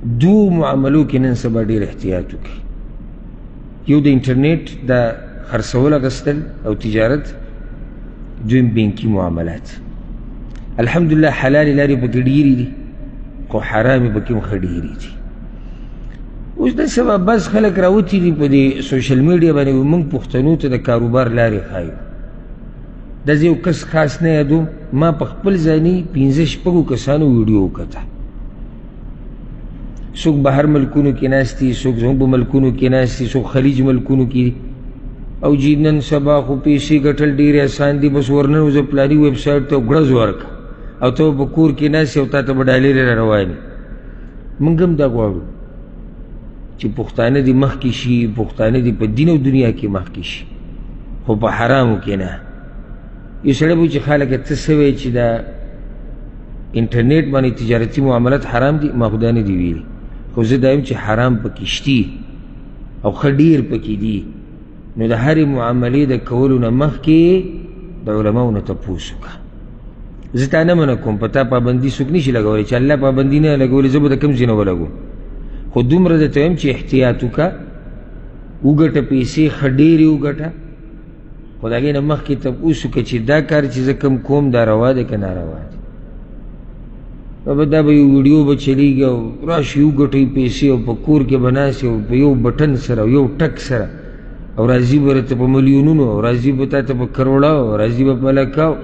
دو معاملو کې نن سبا ډېر احتیاط وکړي. یو د انټرنیټ د خرڅول اخیستل او تجارت، دویم بانکي معاملات. الحمدلله حلالې لارې پکې ډېرې دي خو حرامې پکې هم ښه ډېرې دي. اوس نن سبا بس خلک راوتي دي په دې سوشل میډیا باندې موږ پښتنو ته د کاروبار لارې ښایو. دا زه یو کس خاص نه یادوم، ما په خپل ځاني 15-16 کسانو ویډیو وکته. څوک بهر ملکونو کې ناست دي، څوک زموږ په ملکونو کې ناست دي، څوک خلیج ملکونو کې دي. او جی نن سبا خو پیسې ګټل ډېرې اسان دي، بس ورننوځه پلاني ویب سایټ ته ګړز ورکړه او ته په کور کې ناست یې او تا ته به ډالرې را روانې. موږ هم دا غواړو چې پښتانه دې مخکې شي، پښتانه دې په دین او دنیا کې مخکې شي، خو په حرامو کې نه. یو سړی به چې خلک ته څه وایي چې دا انټرنیټ باندې تجارتي معاملات حرام دي، ما خدا نه دي ویلي، خو زه دا یم چې حرام پکې شتي او ښه ډېر پکې دي. نو د هرې معاملې د کولو نه مخکې د علماو نه تپوس وکړه. زه تا نه منع کوم، په تا پابندي څوک نشي لګولی، چې الله پابندي نه لګولې زه به د کوم ځای نه ولګوم. خو دومره درته وایم چې احتیاط وکړه، وګټه پیسې ښه ډېرې وګټه، خو د هغې نه مخکې تپوس وکړه چې دا کار چې زه کوم کوم دا روا دی که ناروا دی. دا به یو ویډیو به چلیږي او راشي وګټئ پیسې او په کور کې به ناست او په یو بټن سره او یو ټک سره او راځي به راته په ملیونونو او راځي به تا ته په کروڑاو او راځي به په لکاو.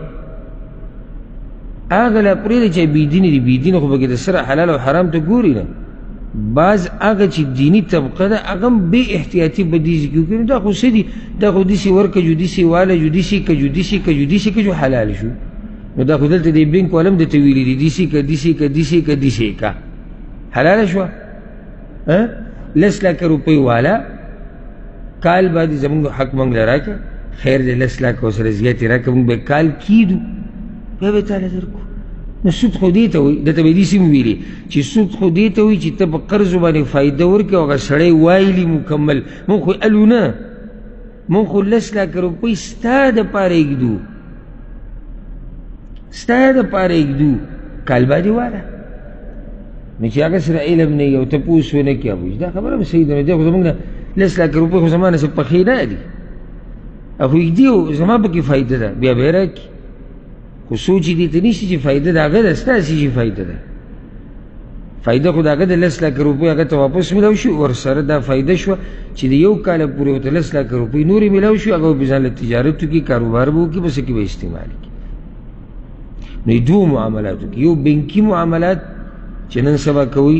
هغه لا پرېږدي چې بېدینې دي، بېدینه خو پکې د سره حلال او حرام ته ګوري نه. بعض هغه چې دیني طبقه ده هغه هم بې احتیاطي بدیزي کې وکړي. دا خو څه دي، دا خو داسې ورکه جو داسې واله جو داسې که جو داسې که جو داسې که جو حلال شو. نو دا خو دلته د بینک والا هم درته ویلي دي داسې که داسې که داسې که داسې که حلاله شوه. 10 لکه روپۍ والا کال باندې زمونږ حق موږ له راکړه، خیر دی 10 لکه ورسره زیاتې راکړه، موږ به کال کېږدو بیا به تاله درکړو. نو سود خو دې ته وایي، درته به یې داسې هم ویلي چې سود خو دې ته وایي چې ته په قرضو باندې فایده ورکړې او هغه سړی وایلي مکمل. موږ خو الو نه، موږ خو 10 لکه روپۍ ستا دپاره ایږدو، ستا دپاره ایږدو، کال باندې واله. نو چې هغه سره علم نه وي او تپوس ونه کړي ابوش دا خبره به صحیح ده. نو دی خو زموږ نه 10 لکه روپۍ خو زما نه څه پخې نه دي، خو ایږدي او زما پکې فایده ده، بیا به یې راکړي. خو سوچ یې دې ته نشته چې فایده د هغه ده، ستاسې چې فایده ده. فایده خو د هغه د 10 لکه روپۍ هغه ته واپس میلاو شو، ورسره دا فایده شوه چې د یو کاله پورې ورته 10 لکه روپۍ نورې میلاو شو، هغه به ځان له تجارت وکړي، کاروبار به وکړي، بس کې به استعمال کړي. نو دوه معاملاتو کې یو بانکي معاملات چې نن سبا کوي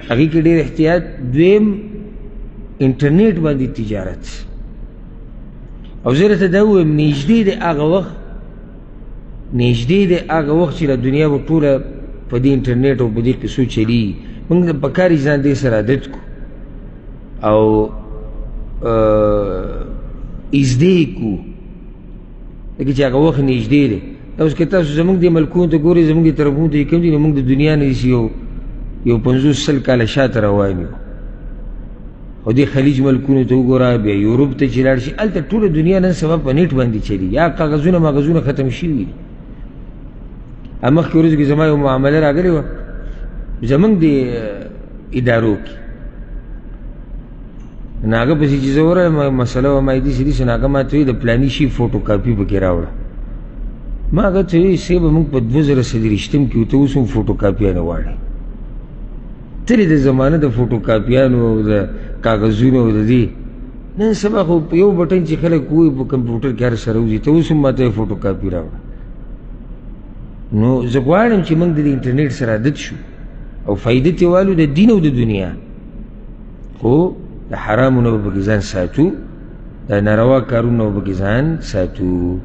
هغې کې ډېر احتیاط، دویم انټرنیټ باندې تجارت. او زه درته دا ووایم نږدې دی هغه وخت، نږدې دی هغه وخت چې له دنیا به ټوله په دې انټرنیټ او په دې قصو چلیږي. موږ د پکار ځان دې سره عادت کړو او ازدې کړو، لکه چې هغه وخت نږدې دی. اوس که تاسو زموږ د ملکونو ته ګورئ، زموږ د طرفونو ته چې کوم دي، نو موږ د دنیا نه داسې یو 50-100 کاله شاته روان یو. او دې خلیج ملکونو ته وګوره، بیا یورپ ته چې لاړ شي، هلته ټوله دنیا نن سبا په نیټ باندې چلي، یا کاغذونه ماغذونه ختم شوي دي. مخکې ورځو کې زما یو معامله راغلې وه زموږ د ادارو کې، نو هغه پسې چې زه ورغلم مسله وه، ما یې داسې داسې، نو هغه ما ته وایي د پلاني شي فوټو کاپي پکې راوړه. ما هغه ته وایي صیبه موږ په 2023 کې ته اوس هم فوټو کاپیانې غواړې. تلې د زمانه د فوټو کاپیانو او د کاغذونو او د دې نن سبا خو په یو بټن چې خلک وایي په کمپیوټر کې هر سره وځي، ته اوس هم ما ته فوټو کاپي راوړه. نو زه غواړم چې موږ د انټرنیټ سره عادت شو او فایده ترې والو د دین او د دنیا، خو د حرامو نه به پکې ځان ساتو، د ناروا کارونو نه به پکې ځان ساتو.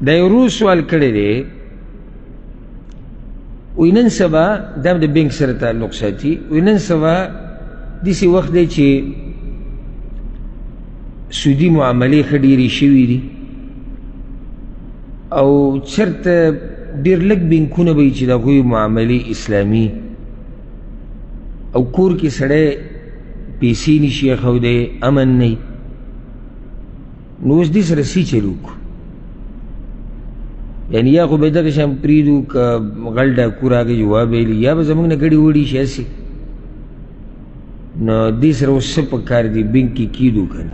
دا یو روز سوال کړی دی، وایي نن سبا دا د بینک سره تعلق ساتي، وایي نن سبا داسې وخت دی چې سودي معاملې ښه ډېرې شوي دي او چېرته ډېر لږ بینکونه به وي چې د هغوی معاملې اسلامي، او کور کې سړی پیسې نشي ایښودی، امن نه وي. نو اوس دې سره څه چل وکړو؟ یعنی یا خو به دغه شان پرېږدو که غل ډاکو راغی جواب ویلي یا به زموږ نه ګډې وړي شي هسې نو دې سره اوس څه په کار دی بینک کې کېدو که نه